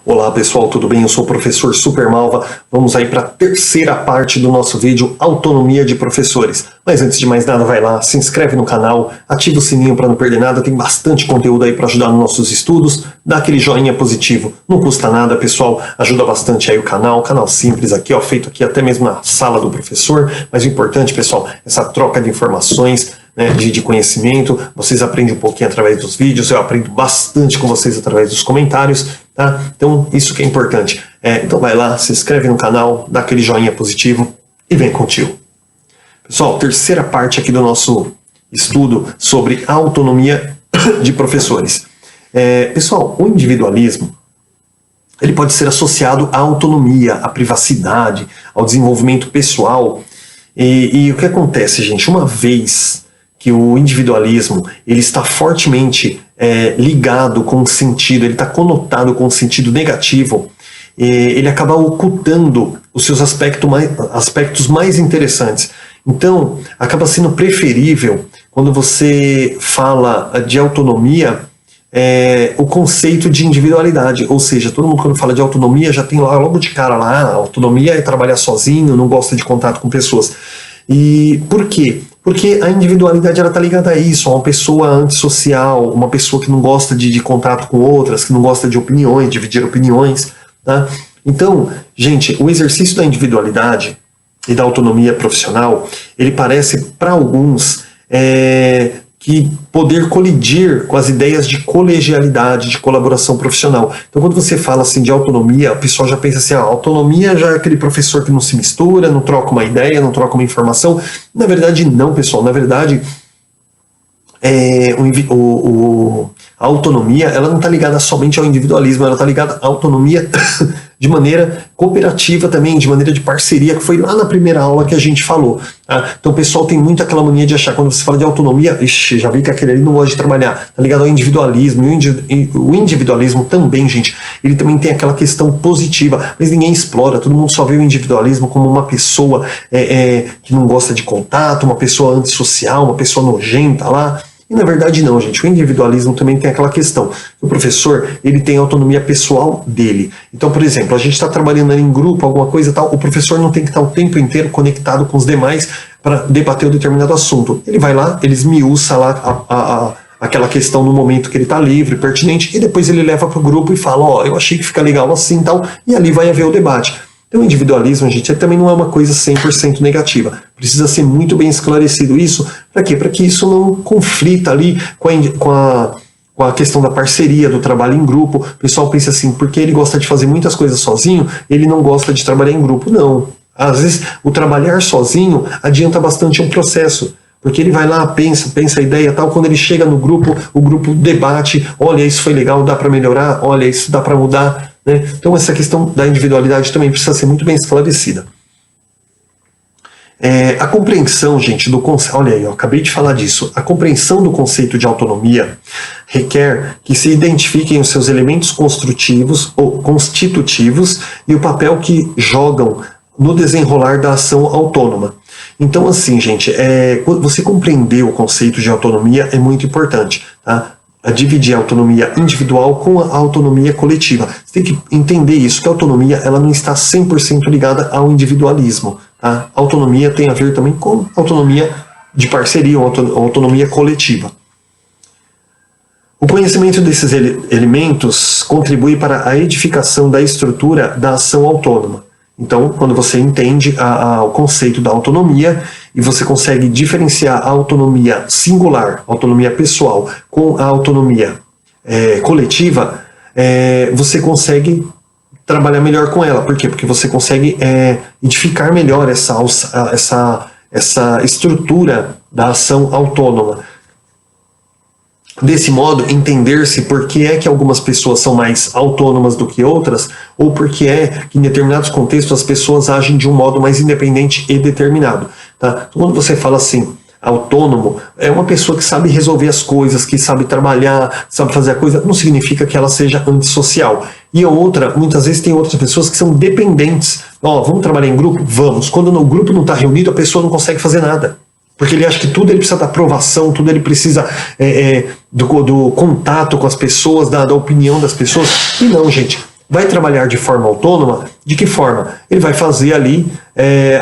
Olá pessoal, tudo bem? Eu sou o professor Supermalva. Vamos aí para a terceira parte do nosso vídeo Autonomia de Professores. Mas antes de mais nada, vai lá, se inscreve no canal, ativa o sininho para não perder nada, tem bastante conteúdo aí para ajudar nos nossos estudos, dá aquele joinha positivo, não custa nada pessoal, ajuda bastante aí o canal simples aqui, ó, feito aqui até mesmo na sala do professor, mas o importante pessoal, essa troca de informações, né, de conhecimento, vocês aprendem um pouquinho através dos vídeos, eu aprendo bastante com vocês através dos comentários, tá? Então isso que é importante. Então vai lá, se inscreve no canal, dá aquele joinha positivo e vem contigo. Pessoal, terceira parte aqui do nosso estudo sobre a autonomia de professores. Pessoal, o individualismo, ele pode ser associado à autonomia, à privacidade, ao desenvolvimento pessoal. E o que acontece, gente? Uma vez que o individualismo ele está fortemente ligado com o sentido, ele está conotado com o sentido negativo, ele acaba ocultando os seus aspectos mais interessantes. Então, acaba sendo preferível, quando você fala de autonomia, o conceito de individualidade. Ou seja, todo mundo quando fala de autonomia já tem lá logo de cara lá, a autonomia é trabalhar sozinho, não gosta de contato com pessoas. E por quê? Porque a individualidade está ligada a isso, a uma pessoa antissocial, uma pessoa que não gosta de contato com outras, que não gosta de opiniões, dividir opiniões. Tá? Então, gente, o exercício da individualidade e da autonomia profissional, ele parece para alguns que poder colidir com as ideias de colegialidade, de colaboração profissional. Então quando você fala assim de autonomia, o pessoal já pensa assim, a autonomia já é aquele professor que não se mistura, não troca uma ideia, não troca uma informação. Na verdade não, pessoal, na verdade a autonomia ela não está ligada somente ao individualismo, ela está ligada à autonomia de maneira cooperativa também, de maneira de parceria, que foi lá na primeira aula que a gente falou. Tá? Então o pessoal tem muito aquela mania de achar, quando você fala de autonomia, já vi que aquele ali não gosta de trabalhar, tá ligado ao individualismo, e o individualismo também, gente, ele também tem aquela questão positiva, mas ninguém explora, todo mundo só vê o individualismo como uma pessoa que não gosta de contato, uma pessoa antissocial, uma pessoa nojenta lá. E na verdade não, gente, o individualismo também tem aquela questão, o professor ele tem a autonomia pessoal dele. Então, por exemplo, a gente está trabalhando ali em grupo, alguma coisa e tal, o professor não tem que estar o tempo inteiro conectado com os demais para debater um determinado assunto. Ele vai lá, ele esmiuça lá aquela questão no momento que ele está livre, pertinente, e depois ele leva para o grupo e fala, ó, eu achei que fica legal assim e tal, e ali vai haver o debate. Então o individualismo, gente, também não é uma coisa 100% negativa. Precisa ser muito bem esclarecido isso. Para quê? Para que isso não conflita ali com a questão da parceria, do trabalho em grupo. O pessoal pensa assim, porque ele gosta de fazer muitas coisas sozinho, ele não gosta de trabalhar em grupo. Não. Às vezes o trabalhar sozinho adianta bastante um processo. Porque ele vai lá, pensa a ideia tal, quando ele chega no grupo, o grupo debate, olha, isso foi legal, dá para melhorar, olha, isso dá para mudar. Né? Então essa questão da individualidade também precisa ser muito bem esclarecida. A compreensão, gente, do conceito, olha aí, eu acabei de falar disso, a compreensão do conceito de autonomia requer que se identifiquem os seus elementos construtivos ou constitutivos e o papel que jogam no desenrolar da ação autônoma. Então assim, gente, você compreender o conceito de autonomia é muito importante, tá? A dividir a autonomia individual com a autonomia coletiva. Você tem que entender isso, que a autonomia ela não está 100% ligada ao individualismo. Tá? A autonomia tem a ver também com autonomia de parceria, ou autonomia coletiva. O conhecimento desses elementos contribui para a edificação da estrutura da ação autônoma. Então, quando você entende o conceito da autonomia e você consegue diferenciar a autonomia singular, a autonomia pessoal, com a autonomia coletiva, você consegue trabalhar melhor com ela. Por quê? Porque você consegue edificar melhor essa estrutura da ação autônoma. Desse modo, entender-se por que é que algumas pessoas são mais autônomas do que outras, ou por que é que em determinados contextos as pessoas agem de um modo mais independente e determinado. Tá? Então, quando você fala assim, autônomo, é uma pessoa que sabe resolver as coisas, que sabe trabalhar, sabe fazer a coisa, não significa que ela seja antissocial. E a outra, muitas vezes tem outras pessoas que são dependentes. Ó, vamos trabalhar em grupo? Vamos. Quando o grupo não está reunido, a pessoa não consegue fazer nada. Porque ele acha que tudo ele precisa da aprovação, tudo ele precisa do contato com as pessoas, da opinião das pessoas. E não, gente. vai trabalhar de forma autônoma, de que forma? Ele vai fazer ali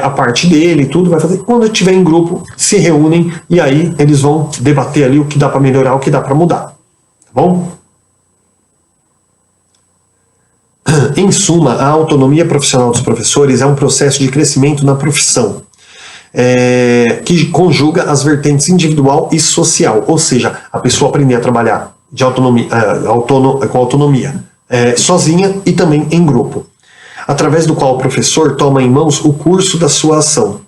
a parte dele, tudo vai fazer. Quando estiver em grupo, se reúnem e aí eles vão debater ali o que dá para melhorar, o que dá para mudar. Tá bom? Em suma, a autonomia profissional dos professores é um processo de crescimento na profissão, que conjuga as vertentes individual e social, ou seja, a pessoa aprender a trabalhar de autonomia, com autonomia, sozinha e também em grupo, através do qual o professor toma em mãos o curso da sua ação.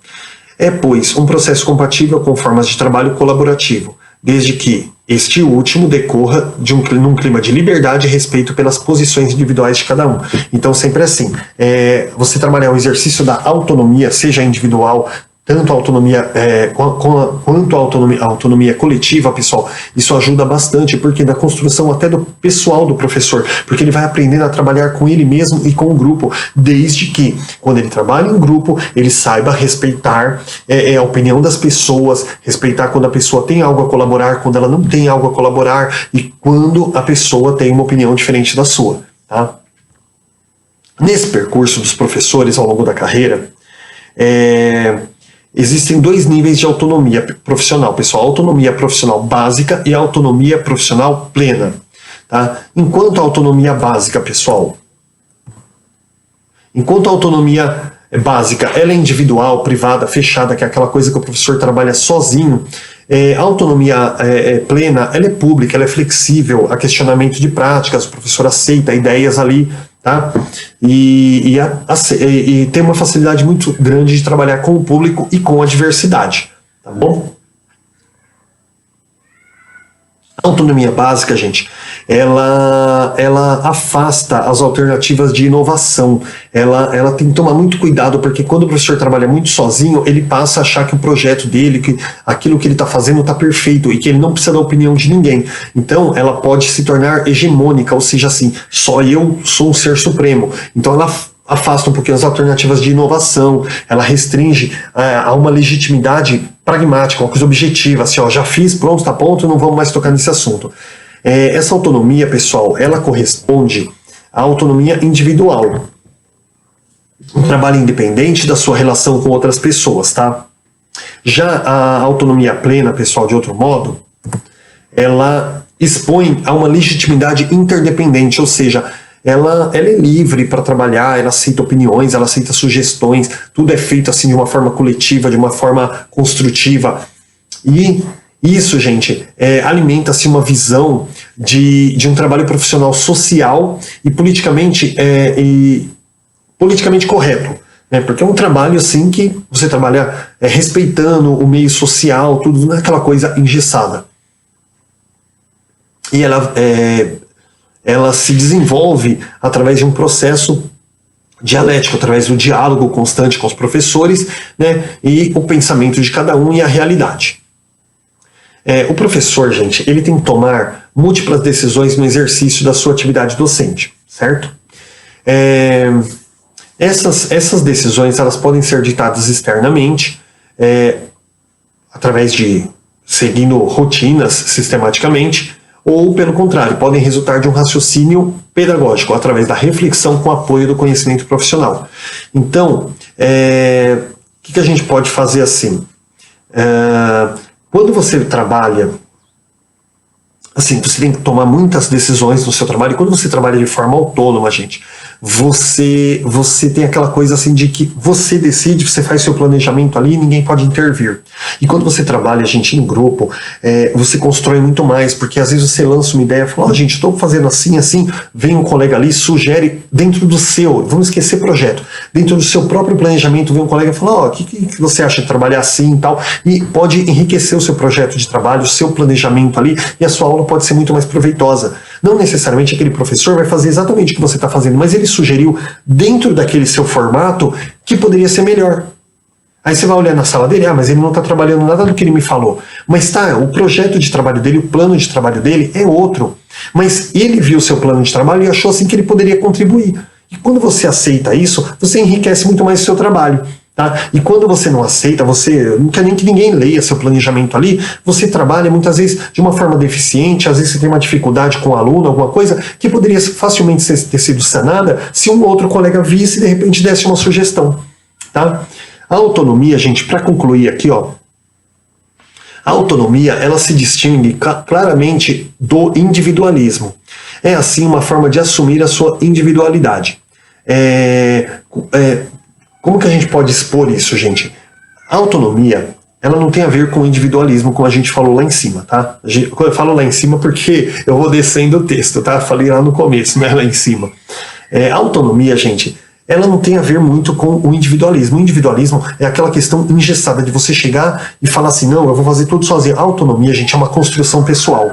É, pois, um processo compatível com formas de trabalho colaborativo, desde que este último decorra num clima de liberdade e respeito pelas posições individuais de cada um. Então, sempre assim, você trabalhar o exercício da autonomia, seja individual, tanto a autonomia quanto a autonomia coletiva, pessoal, isso ajuda bastante, porque na construção até do pessoal do professor, porque ele vai aprendendo a trabalhar com ele mesmo e com o grupo, desde que, quando ele trabalha em grupo, ele saiba respeitar a opinião das pessoas, respeitar quando a pessoa tem algo a colaborar, quando ela não tem algo a colaborar, e quando a pessoa tem uma opinião diferente da sua. Tá? Nesse percurso dos professores ao longo da carreira, existem dois níveis de autonomia profissional, pessoal: autonomia profissional básica e autonomia profissional plena. Tá? Enquanto a autonomia básica, pessoal, enquanto a autonomia básica ela é individual, privada, fechada, que é aquela coisa que o professor trabalha sozinho, a autonomia plena ela é pública, ela é flexível a questionamento de práticas, o professor aceita ideias ali, tá? E tem uma facilidade muito grande de trabalhar com o público e com a diversidade, tá bom? A autonomia básica, gente, ela afasta as alternativas de inovação. Ela tem que tomar muito cuidado, porque quando o professor trabalha muito sozinho, ele passa a achar que o projeto dele, que aquilo que ele está fazendo está perfeito e que ele não precisa da opinião de ninguém. Então, ela pode se tornar hegemônica, ou seja, assim, só eu sou um ser supremo. Então, ela afasta um pouquinho as alternativas de inovação, ela restringe a uma legitimidade pragmática, uma coisa objetiva, assim, ó, já fiz, pronto, tá pronto, não vamos mais tocar nesse assunto. Essa autonomia, pessoal, ela corresponde à autonomia individual, um trabalho independente da sua relação com outras pessoas, tá? Já a autonomia plena, pessoal, de outro modo, ela expõe a uma legitimidade interdependente, ou seja, ela é livre para trabalhar, ela aceita opiniões, ela aceita sugestões, tudo é feito assim de uma forma coletiva, de uma forma construtiva. E isso, gente, alimenta-se uma visão de um trabalho profissional social e politicamente correto. Né? Porque é um trabalho assim que você trabalha respeitando o meio social, tudo, não é aquela coisa engessada. E ela se desenvolve através de um processo dialético, através do diálogo constante com os professores, né, e o pensamento de cada um e a realidade. O professor, gente, ele tem que tomar múltiplas decisões no exercício da sua atividade docente, certo? Essas decisões elas podem ser ditadas externamente, através de seguindo rotinas sistematicamente, ou, pelo contrário, podem resultar de um raciocínio pedagógico, através da reflexão com apoio do conhecimento profissional. Então, o que a gente pode fazer assim? Quando você trabalha, assim, você tem que tomar muitas decisões no seu trabalho, e quando você trabalha de forma autônoma, gente, você tem aquela coisa assim de que você decide, você faz seu planejamento ali e ninguém pode intervir. E quando você trabalha, gente, em grupo, você constrói muito mais, porque às vezes você lança uma ideia e fala, gente, estou fazendo assim, vem um colega ali, sugere dentro do seu, vamos esquecer projeto, dentro do seu próprio planejamento, vem um colega e fala, o que você acha de trabalhar assim e tal, e pode enriquecer o seu projeto de trabalho, o seu planejamento ali, e a sua aula pode ser muito mais proveitosa. Não necessariamente aquele professor vai fazer exatamente o que você está fazendo, mas ele sugeriu dentro daquele seu formato que poderia ser melhor. Aí você vai olhar na sala dele, mas ele não está trabalhando nada do que ele me falou. Mas tá, o projeto de trabalho dele, o plano de trabalho dele é outro. Mas ele viu o seu plano de trabalho e achou assim que ele poderia contribuir. E quando você aceita isso, você enriquece muito mais o seu trabalho. Tá? E quando você não aceita, você não quer nem que ninguém leia seu planejamento ali, você trabalha muitas vezes de uma forma deficiente, às vezes você tem uma dificuldade com o aluno, alguma coisa que poderia facilmente ter sido sanada se um outro colega visse e de repente desse uma sugestão. Tá? A autonomia, gente, para concluir aqui, ó, a autonomia, ela se distingue claramente do individualismo. É assim uma forma de assumir a sua individualidade. Como que a gente pode expor isso, gente? A autonomia, ela não tem a ver com o individualismo, como a gente falou lá em cima, tá? Eu falo lá em cima porque eu vou descendo o texto, tá? Falei lá no começo, né? Lá em cima. A autonomia, gente, ela não tem a ver muito com o individualismo. O individualismo é aquela questão engessada de você chegar e falar assim, não, eu vou fazer tudo sozinho. A autonomia, gente, é uma construção pessoal.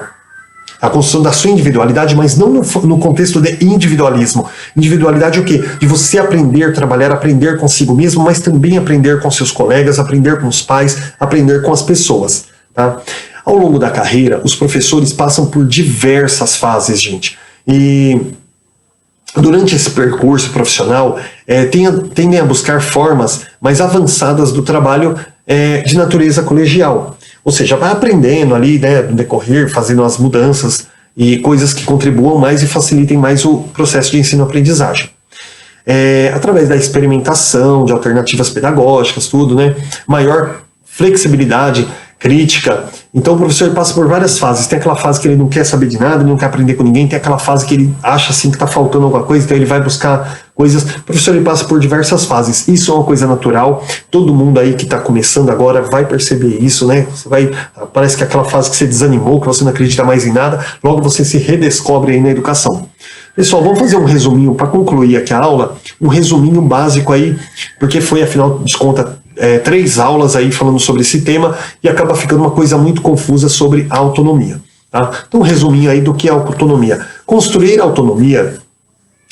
A construção da sua individualidade, mas não no contexto de individualismo. Individualidade é o quê? De você aprender, trabalhar, aprender consigo mesmo, mas também aprender com seus colegas, aprender com os pais, aprender com as pessoas. Tá? Ao longo da carreira, os professores passam por diversas fases, gente. E durante esse percurso profissional, tendem a buscar formas mais avançadas do trabalho de natureza colegial. Ou seja, vai aprendendo ali, né, no decorrer, fazendo as mudanças e coisas que contribuam mais e facilitem mais o processo de ensino-aprendizagem. Através da experimentação, de alternativas pedagógicas, tudo, né, maior flexibilidade crítica. Então o professor passa por várias fases. Tem aquela fase que ele não quer saber de nada, não quer aprender com ninguém, tem aquela fase que ele acha assim que está faltando alguma coisa, então ele vai buscar coisas. O professor ele passa por diversas fases. Isso é uma coisa natural. Todo mundo aí que está começando agora vai perceber isso, né? Parece que aquela fase que você desanimou, que você não acredita mais em nada, logo você se redescobre aí na educação. Pessoal, vamos fazer um resuminho para concluir aqui a aula, um resuminho básico aí, porque foi, afinal de contas, 3 aulas aí falando sobre esse tema e acaba ficando uma coisa muito confusa sobre a autonomia. Tá? Então, um resuminho aí do que é a autonomia. Construir a autonomia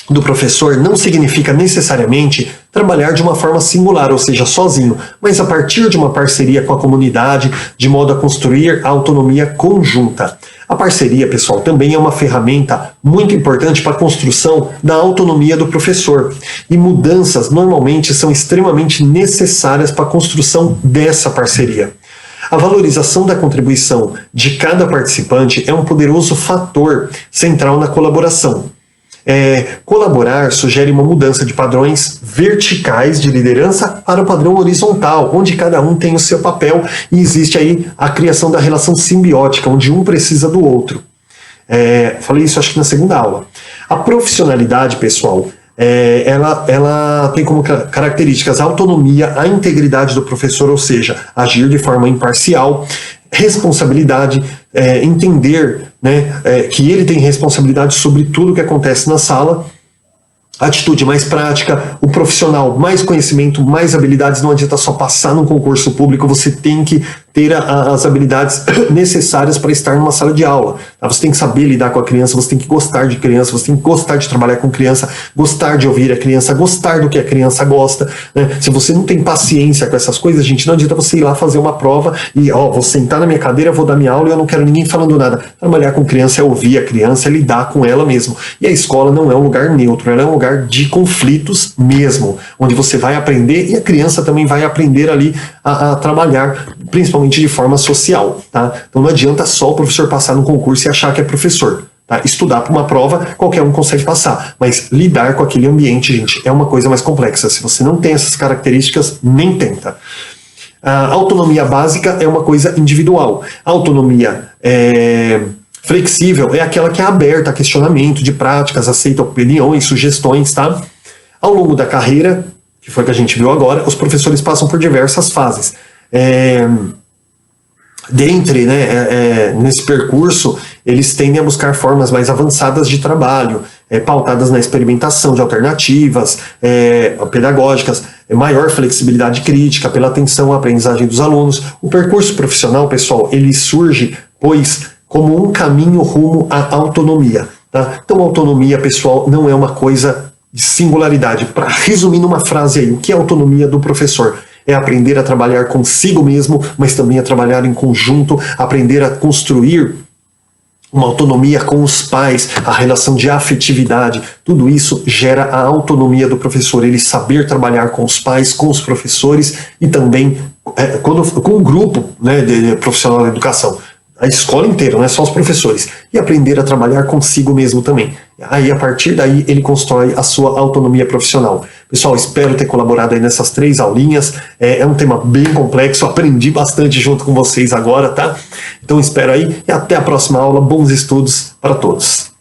do professor não significa necessariamente trabalhar de uma forma singular, ou seja, sozinho, mas a partir de uma parceria com a comunidade, de modo a construir a autonomia conjunta. A parceria, pessoal, também é uma ferramenta muito importante para a construção da autonomia do professor. E mudanças normalmente são extremamente necessárias para a construção dessa parceria. A valorização da contribuição de cada participante é um poderoso fator central na colaboração. Colaborar sugere uma mudança de padrões verticais de liderança para o padrão horizontal, onde cada um tem o seu papel e existe aí a criação da relação simbiótica, onde um precisa do outro. Falei isso acho que na segunda aula. A profissionalidade, pessoal, ela tem como características a autonomia, a integridade do professor, ou seja, agir de forma imparcial, responsabilidade, entender, né, que ele tem responsabilidade sobre tudo que acontece na sala, atitude mais prática, o profissional mais conhecimento, mais habilidades, não adianta só passar num concurso público, você tem que ter as habilidades necessárias para estar numa sala de aula. Tá? Você tem que saber lidar com a criança, você tem que gostar de criança, você tem que gostar de trabalhar com criança, gostar de ouvir a criança, gostar do que a criança gosta. Né? Se você não tem paciência com essas coisas, gente, não adianta você ir lá fazer uma prova e, vou sentar na minha cadeira, vou dar minha aula e eu não quero ninguém falando nada. Trabalhar com criança é ouvir a criança, é lidar com ela mesmo. E a escola não é um lugar neutro, ela é um lugar de conflitos mesmo, onde você vai aprender e a criança também vai aprender ali a trabalhar, principalmente de forma social, tá? Então não adianta só o professor passar no concurso e achar que é professor, tá? Estudar para uma prova, qualquer um consegue passar, mas lidar com aquele ambiente, gente, é uma coisa mais complexa. Se você não tem essas características, nem tenta. A autonomia básica é uma coisa individual. A autonomia flexível é aquela que é aberta a questionamento de práticas, aceita opiniões, sugestões, tá? Ao longo da carreira, que foi o que a gente viu agora, os professores passam por diversas fases. Nesse percurso, eles tendem a buscar formas mais avançadas de trabalho, pautadas na experimentação de alternativas pedagógicas, maior flexibilidade crítica, pela atenção à aprendizagem dos alunos. O percurso profissional, pessoal, ele surge, pois, como um caminho rumo à autonomia. Tá? Então, autonomia, pessoal, não é uma coisa de singularidade. Para resumir numa frase aí, o que é a autonomia do professor? É aprender a trabalhar consigo mesmo, mas também a trabalhar em conjunto, aprender a construir uma autonomia com os pais, a relação de afetividade, tudo isso gera a autonomia do professor, ele saber trabalhar com os pais, com os professores e também com o grupo, né, de profissional da educação. A escola inteira, não é só os professores. E aprender a trabalhar consigo mesmo também. Aí, a partir daí, ele constrói a sua autonomia profissional. Pessoal, espero ter colaborado aí nessas 3 aulinhas. É um tema bem complexo, aprendi bastante junto com vocês agora, tá? Então, espero aí e até a próxima aula. Bons estudos para todos.